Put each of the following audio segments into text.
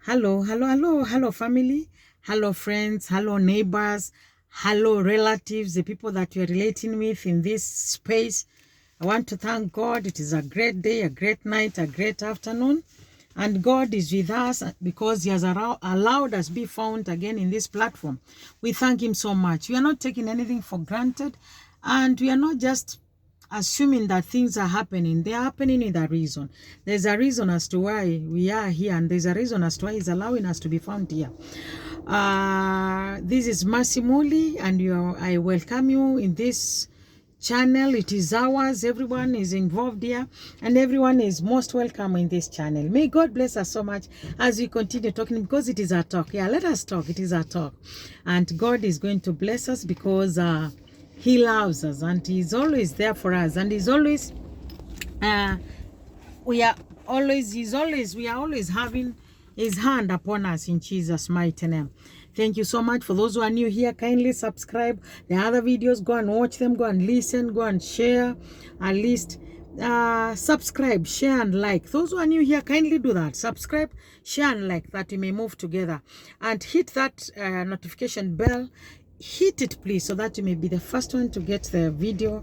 Hello, family. Hello, friends. Hello, neighbors. Hello, relatives, the people that you're relating with in this space. I want to thank God. It is a great day, a great night, a great afternoon. And God is with us because He has allowed us be found again in this platform. We thank Him so much. We are not taking anything for granted. And we are not just assuming that things are happening. They are happening with a reason. There's a reason as to why we are here, and there's a reason as to why He's allowing us to be found here. This is Mercy Muli, and I welcome you in this channel. It is ours. Everyone is involved here, and everyone is most welcome in this channel. May God bless us so much as we continue talking, because it is our talk. Yeah, let us talk. It is our talk, and God is going to bless us because He loves us, and He's always there for us, and He's always we are always having His hand upon us in Jesus' mighty name. Thank you so much. For those who are new here, kindly subscribe. The other videos, go and watch them, go and listen, go and share. At least subscribe, share, and like. Those who are new here, kindly do that. Subscribe, share, and like, that we may move together. And hit that notification bell. Hit it, please, so that you may be the first one to get the video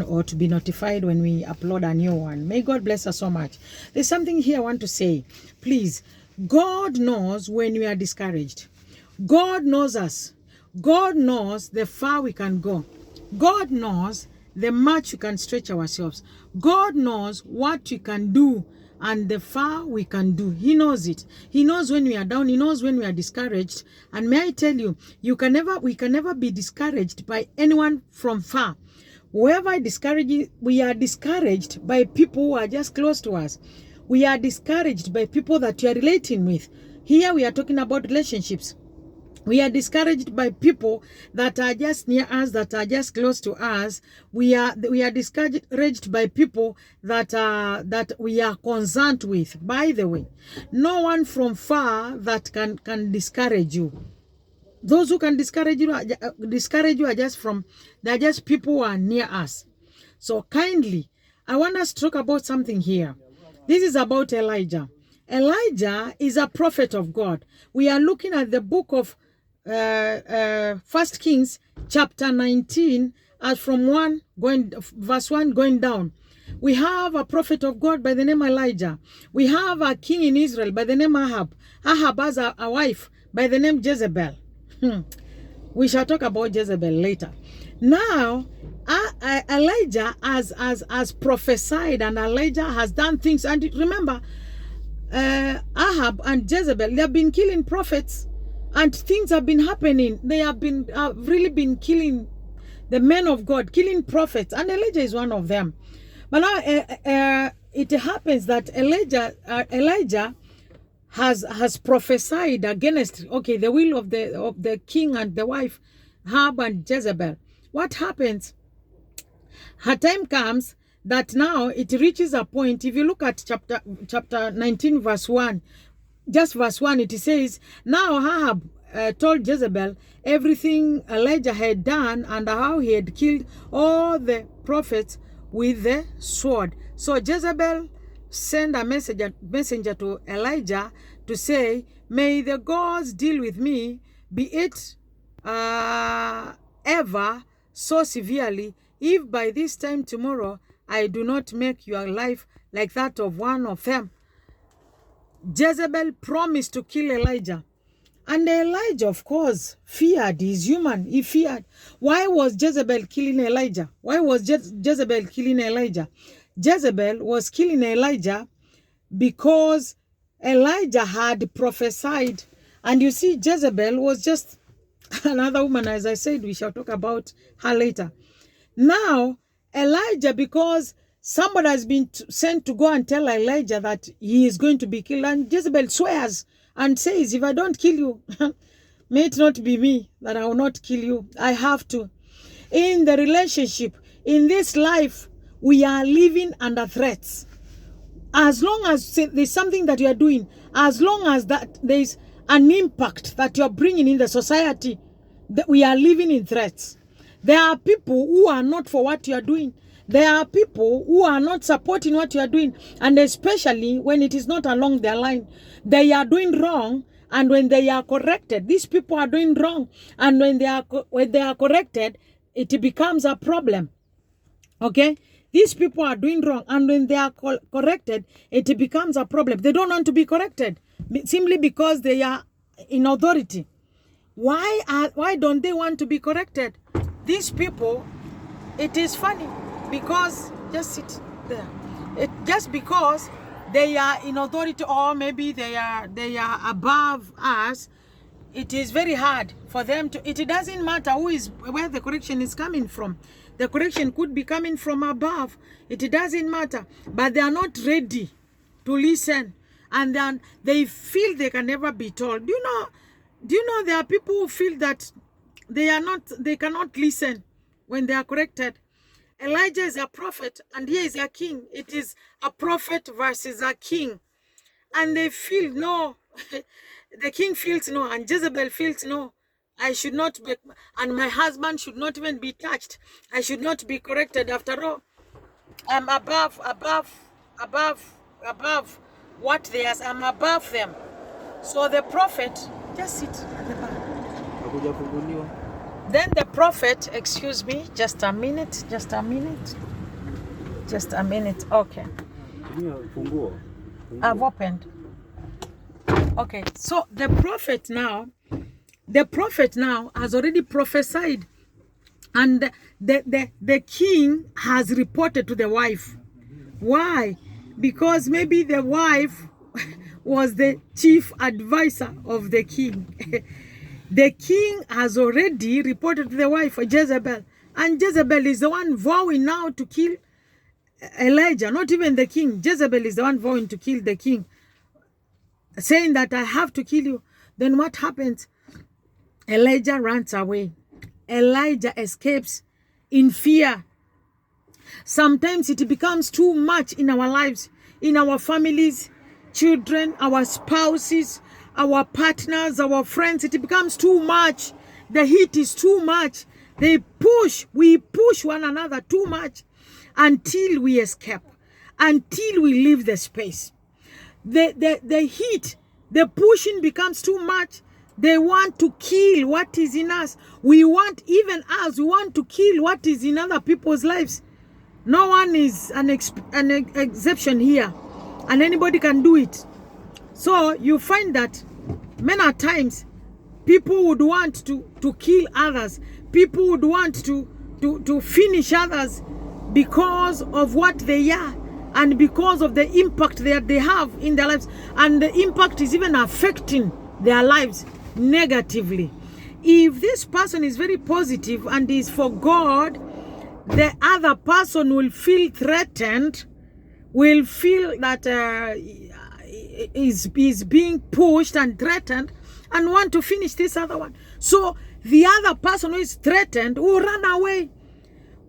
or to be notified when we upload a new one. May God bless us so much. There's something here I want to say. Please, God knows when we are discouraged. God knows us. God knows the far we can go. God knows the much we can stretch ourselves. God knows what we can do and the far we can do. He knows it. He knows when we are down. He knows when we are discouraged. And may I tell you, we can never be discouraged by anyone from far. Whoever discourages, we are discouraged by people who are just close to us. We are discouraged by people that we are relating with. Here we are talking about relationships. We are discouraged by people that are just near us, that are just close to us. We are discouraged by people that we are concerned with. By the way, no one from far that can discourage you. Those who can discourage you are just people who are near us. So kindly, I want us to talk about something here. This is about Elijah. Elijah is a prophet of God. We are looking at the book of 1 Kings chapter 19, from verse 1 going down. We have a prophet of God by the name Elijah. We have a king in Israel by the name Ahab. Ahab has a wife by the name Jezebel. We shall talk about Jezebel later. Now, Elijah has prophesied, and Elijah has done things. And remember, Ahab and Jezebel, they have been killing prophets. And things have been happening. They have been really been killing the men of God, killing prophets, and Elijah is one of them. But now it happens that Elijah has prophesied against the will of the king and the wife, Ahab and Jezebel. What happens? Her time comes that now it reaches a point. If you look at chapter 19, verse 1. Just verse 1, it says, now Ahab told Jezebel everything Elijah had done and how he had killed all the prophets with the sword. So Jezebel sent a messenger to Elijah to say, may the gods deal with me, be it ever so severely, if by this time tomorrow I do not make your life like that of one of them. Jezebel promised to kill Elijah. And Elijah, of course, feared. He's human. He feared. Why was Jezebel killing Elijah? Why was Jezebel killing Elijah? Jezebel was killing Elijah because Elijah had prophesied. And you see, Jezebel was just another woman. As I said, we shall talk about her later. Now, Elijah, because somebody has been sent to go and tell Elijah that he is going to be killed. And Jezebel swears and says, if I don't kill you, may it not be me that I will not kill you. I have to. In the relationship, in this life, we are living under threats. As long as there's something that you are doing, as long as that there's an impact that you are bringing in the society, that we are living in threats. There are people who are not for what you are doing. There are people who are not supporting what you are doing, and especially when it is not along their line. They are doing wrong, and when they are corrected, these people are doing wrong, and when they are corrected, it becomes a problem. Okay? These people are doing wrong, and when they are corrected, it becomes a problem. They don't want to be corrected simply because they are in authority. Why don't they want to be corrected? These people, it is funny because just sit there. Just because they are in authority, or maybe they are above us, it is very hard for them to. It doesn't matter where the correction is coming from. The correction could be coming from above. It doesn't matter, but they are not ready to listen, and then they feel they can never be told. Do you know there are people who feel that they cannot listen when they are corrected. Elijah is a prophet, and here is a king. It is a prophet versus a king, and they feel no. The king feels no, and Jezebel feels no. I should not be, and my husband should not even be touched. I should not be corrected. After all, I'm above what they are. I'm above them. So the prophet, just sit at the back. Then the prophet, excuse me, just a minute. Okay. I've opened. Okay, so the prophet now has already prophesied, and the king has reported to the wife. Why? Because maybe the wife was the chief advisor of the king. The king has already reported to the wife, Jezebel, and Jezebel is the one vowing now to kill Elijah, not even the king. Jezebel is the one vowing to kill the king, saying that I have to kill you. Then what happens? Elijah runs away. Elijah escapes in fear. Sometimes it becomes too much in our lives, in our families, children, our spouses, our partners, our friends. It becomes too much. The heat is too much. We push one another too much until we escape, until we leave the space. The heat, the pushing becomes too much. They want to kill what is in us. We want to kill what is in other people's lives. No one is an exception here, and anybody can do it. So you find that many times people would want to kill others. People would want to finish others because of what they are, and because of the impact that they have in their lives, and the impact is even affecting their lives negatively. If this person is very positive and is for God, the other person will feel threatened, will feel that is being pushed and threatened, and want to finish this other one. So the other person who is threatened will run away.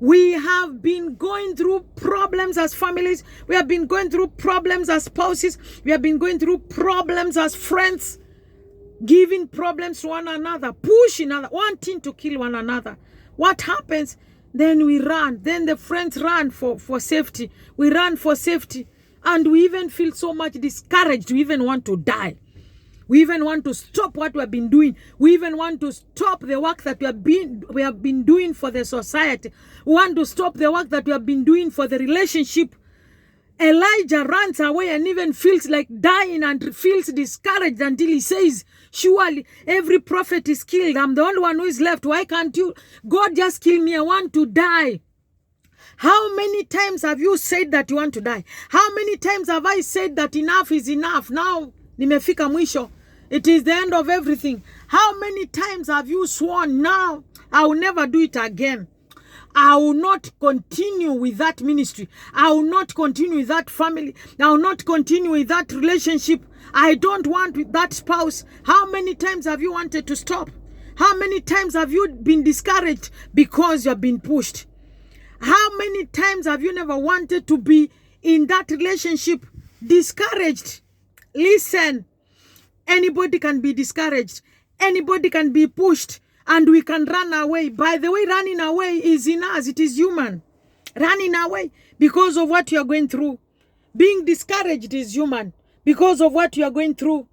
We have been going through problems as families. We have been going through problems as spouses. We have been going through problems as friends, giving problems to one another, pushing another, wanting to kill one another. What happens? Then we run. Then the friends run for safety. We run for safety. And we even feel so much discouraged. We even want to die. We even want to stop what we have been doing. We even want to stop the work that we have been doing for the society. We want to stop the work that we have been doing for the relationship. Elijah runs away and even feels like dying and feels discouraged until he says, surely every prophet is killed. I'm the only one who is left. Why can't you? God, just kill me. I want to die. How many times have you said that you want to die? How many times have I said that enough is enough? Now, nimefika mwisho. It is the end of everything. How many times have you sworn, now I will never do it again? I will not continue with that ministry. I will not continue with that family. I will not continue with that relationship. I don't want with that spouse. How many times have you wanted to stop? How many times have you been discouraged because you have been pushed? How many times have you never wanted to be in that relationship discouraged? Listen, anybody can be discouraged. Anybody can be pushed. And we can run away. By the way, running away is in us. It is human. running away because of what you are going through. Being discouraged is human because of what you are going through.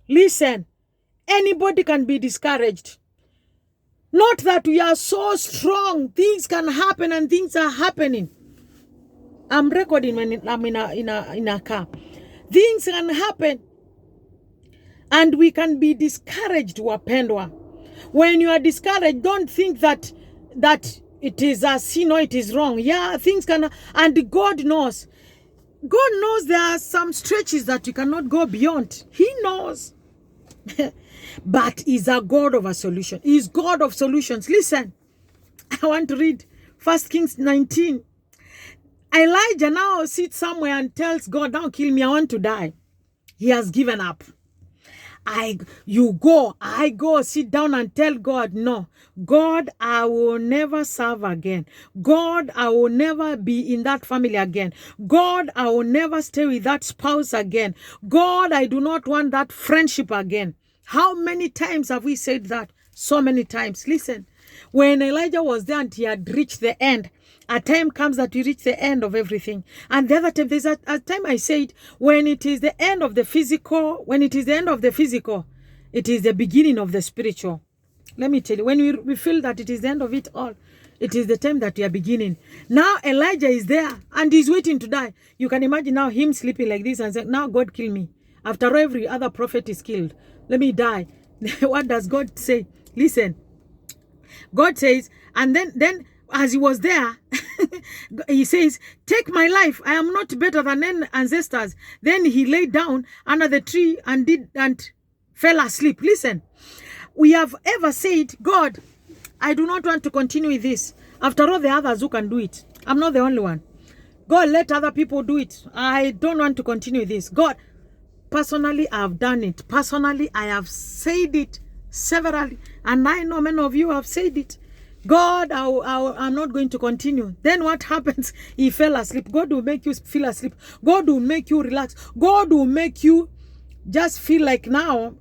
Listen, anybody can be discouraged. Not that we are so strong. Things can happen and things are happening. I'm recording when I'm in a car. Things can happen and we can be discouraged, wapendwa. When you are discouraged, don't think that it is a sin or it is wrong. Yeah, things can, and God knows. God knows there are some stretches that you cannot go beyond. He knows. But He's a God of a solution. He's God of solutions. Listen, I want to read 1 Kings 19. Elijah now sits somewhere and tells God, now kill me, I want to die. He has given up. I go sit down and tell God, no, God, I will never serve again. God, I will never be in that family again. God, I will never stay with that spouse again. God, I do not want that friendship again. How many times have we said that? So many times. Listen, when Elijah was there and he had reached the end, a time comes that we reach the end of everything. And the other time, there's a time I said, when it is the end of the physical, it is the beginning of the spiritual. Let me tell you, when we feel that it is the end of it all, it is the time that we are beginning. Now Elijah is there and he's waiting to die. You can imagine now him sleeping like this and saying, now God kill me. After all, every other prophet is killed. Let me die. What does God say? Listen. God says, and then as he was there, he says, take my life. I am not better than any ancestors. Then he lay down under the tree and fell asleep. Listen, we have ever said, God, I do not want to continue with this. After all, the others who can do it. I'm not the only one. God, let other people do it. I don't want to continue with this. God, personally, I have done it. Personally, I have said it severally. And I know many of you have said it. God, I'm not going to continue. Then what happens? He fell asleep. God will make you feel asleep. God will make you relax. God will make you just feel like now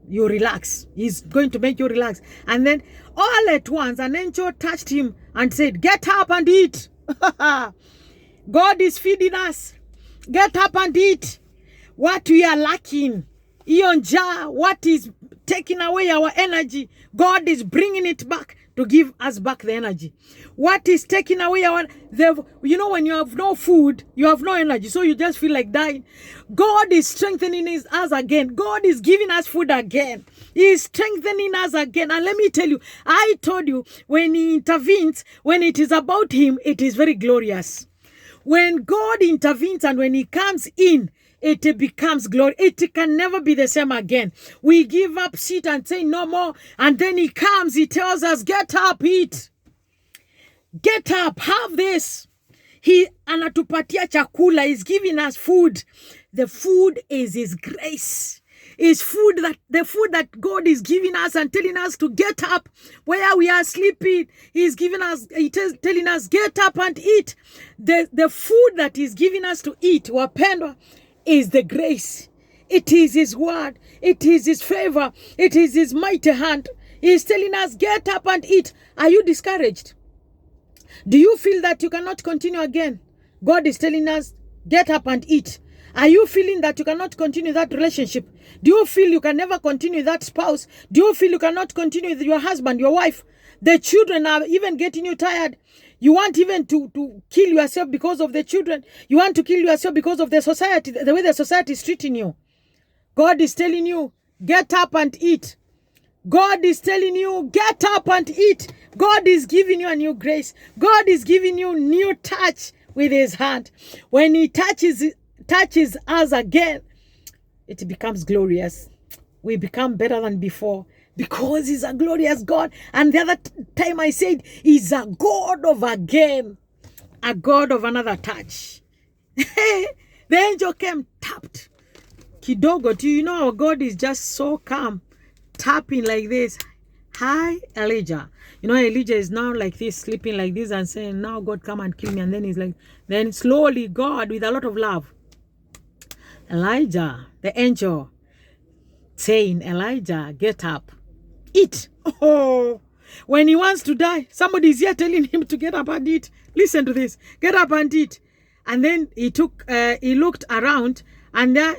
you relax. He's going to make you relax. And then all at once, an angel touched him and said, get up and eat. God is feeding us. Get up and eat. What we are lacking, what is taking away our energy, God is bringing it back to give us back the energy. What is taking away when you have no food, you have no energy, so you just feel like dying. God is strengthening us again. God is giving us food again. He is strengthening us again. And let me tell you, I told you, when He intervenes, when it is about Him, it is very glorious. When God intervenes and when He comes in, it becomes glory. It can never be the same again. We give up, sit and say no more. And then He comes, He tells us, get up, eat. Get up, have this. He anatupatia chakula. He's giving us food. The food is His grace. Is the food that God is giving us and telling us to get up where we are sleeping. He's telling us, get up and eat. The food that He's giving us to eat, wapendwa, is the grace. It is His word. It is His favor. It is His mighty hand. He's telling us, get up and eat. Are you discouraged? Do you feel that you cannot continue again? God is telling us, get up and eat. Are you feeling that you cannot continue that relationship? Do you feel you can never continue that spouse? Do you feel you cannot continue with your husband, your wife? The children are even getting you tired. You want even to kill yourself because of the children. You want to kill yourself because of the society, the way the society is treating you. God is telling you, get up and eat. God is telling you, get up and eat. God is giving you a new grace. God is giving you new touch with His hand. When He touches us again, it becomes glorious. We become better than before because He's a glorious God. And the other time I said, He's a God of again, a God of another touch. The angel came, tapped. Kidogo, do you know our God is just so calm, tapping like this. Hi, Elijah. You know, Elijah is now like this, sleeping like this and saying, now God come and kill me. And then he's like, then slowly God with a lot of love, Elijah, the angel, saying, Elijah, get up, eat. Oh, When he wants to die, somebody is here telling him to get up and eat. Listen to this. Get up and eat. And then he looked around, and there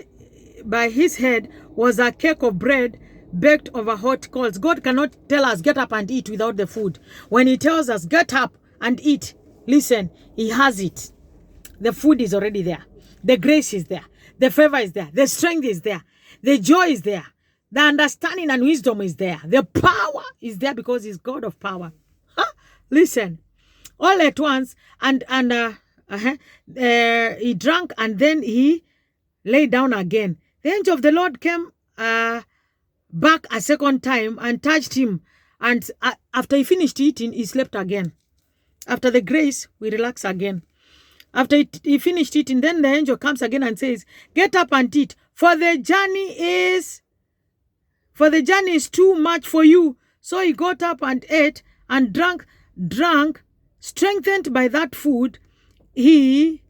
by his head was a cake of bread baked over hot coals. God cannot tell us get up and eat without the food. When he tells us get up and eat, listen, he has it. The food is already there. The grace is there. The favor is there. The strength is there. The joy is there. The understanding and wisdom is there. The power is there because he's God of power. Listen, all at once, and he drank, and then he lay down again. The angel of the Lord came back a second time and touched him. And after he finished eating, he slept again. After the grace, we relax again. After he finished eating, then the angel comes again and says, get up and eat, for the journey is too much for you. So he got up and ate and drank, strengthened by that food. He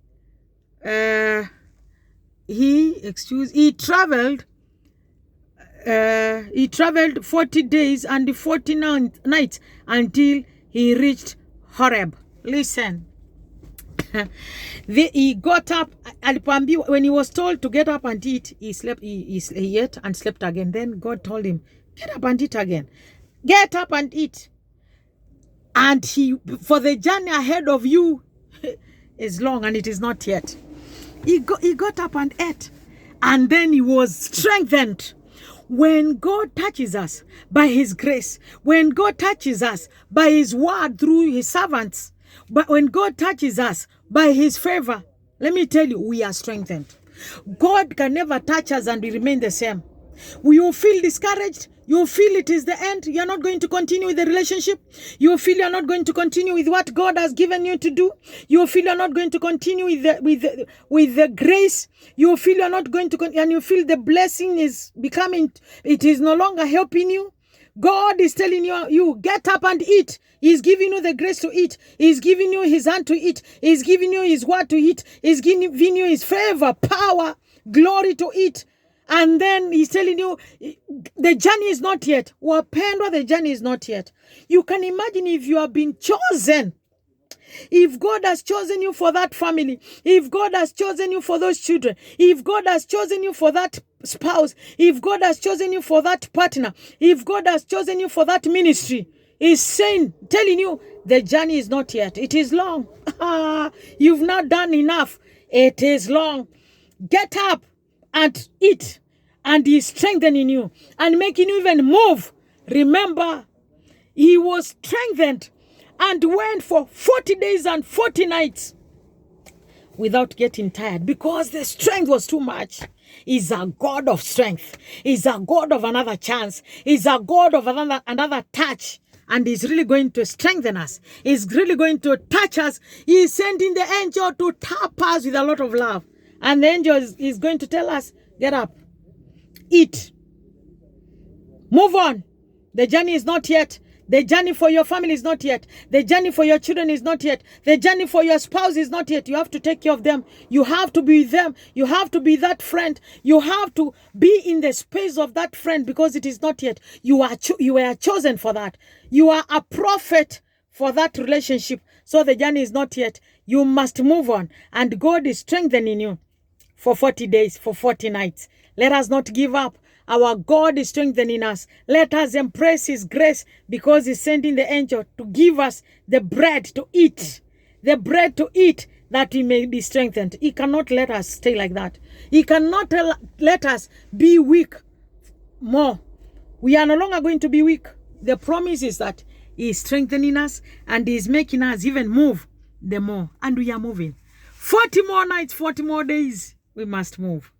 traveled 40 days and 40 nights until he reached Horeb. Listen. He got up, when he was told to get up and eat, he ate and slept again. Then God told him, get up and eat again. Get up and eat. And for the journey ahead of you is long, and it is not yet. He got up and ate, and then he was strengthened. When God touches us by his grace, when God touches us by his word through his servants, but when God touches us by his favor, let me tell you, we are strengthened. God can never touch us and we remain the same. You will feel discouraged. You will feel it is the end. You're not going to continue with the relationship. You will feel you're not going to continue with what God has given you to do. You will feel you're not going to continue with the grace. You will feel you're not going to, and you feel the blessing is becoming, it is no longer helping you. God is telling you get up and eat. He's giving you the grace to eat. He's giving you his hand to eat. He's giving you his word to eat. He's giving you his favor, power, glory to eat. And then he's telling you the journey is not yet. Wapendwa, the journey is not yet. You can imagine if you have been chosen. If God has chosen you for that family, if God has chosen you for those children, if God has chosen you for that spouse, if God has chosen you for that partner, if God has chosen you for that ministry, he's telling you the journey is not yet. It is long. You've not done enough. It is long. Get up and eat, and he's strengthening you and making you even move. Remember, he was strengthened and went for 40 days and 40 nights without getting tired because the strength was too much. He's a God of strength. He's a God of another chance. He's a God of another touch. And he's really going to strengthen us. He's really going to touch us. He's sending the angel to tap us with a lot of love. And the angel is going to tell us, get up, eat, move on. The journey is not yet. The journey for your family is not yet. The journey for your children is not yet. The journey for your spouse is not yet. You have to take care of them. You have to be with them. You have to be that friend. You have to be in the space of that friend because it is not yet. You were chosen for that. You are a prophet for that relationship. So the journey is not yet. You must move on. And God is strengthening you for 40 days, for 40 nights. Let us not give up. Our God is strengthening us. Let us embrace his grace because he's sending the angel to give us the bread to eat. The bread to eat that we may be strengthened. He cannot let us stay like that. He cannot let us be weak more. We are no longer going to be weak. The promise is that he is strengthening us and he is making us even move the more. And we are moving. 40 more nights, 40 more days, we must move.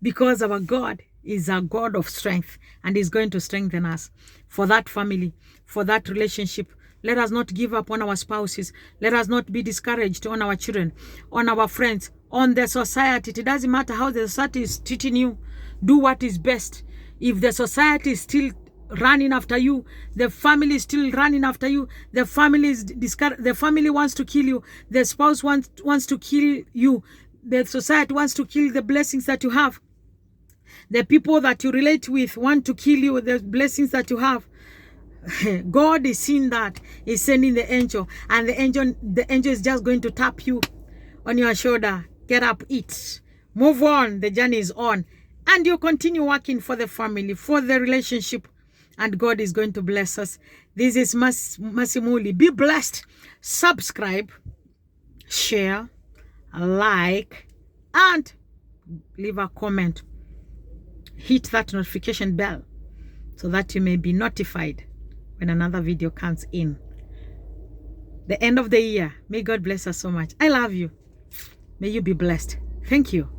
Because our God is a God of strength and is going to strengthen us for that family, for that relationship. Let us not give up on our spouses. Let us not be discouraged on our children, on our friends, on the society. It doesn't matter how the society is treating you. Do what is best. If the society is still running after you, the family is still running after you, the family is the family wants to kill you, the spouse wants to kill you, the society wants to kill the blessings that you have. The people that you relate with want to kill you, the blessings that you have. God is seeing that. He's sending the angel, and the angel is just going to tap you on your shoulder. Get up, eat, move on. The journey is on, and you continue working for the family, for the relationship, and God is going to bless us. This is Masimuli. Be blessed. Subscribe, share, like, and leave a comment. Hit that notification bell so that you may be notified when another video comes in. The end of the year. May God bless us so much. I love you. May you be blessed. Thank you.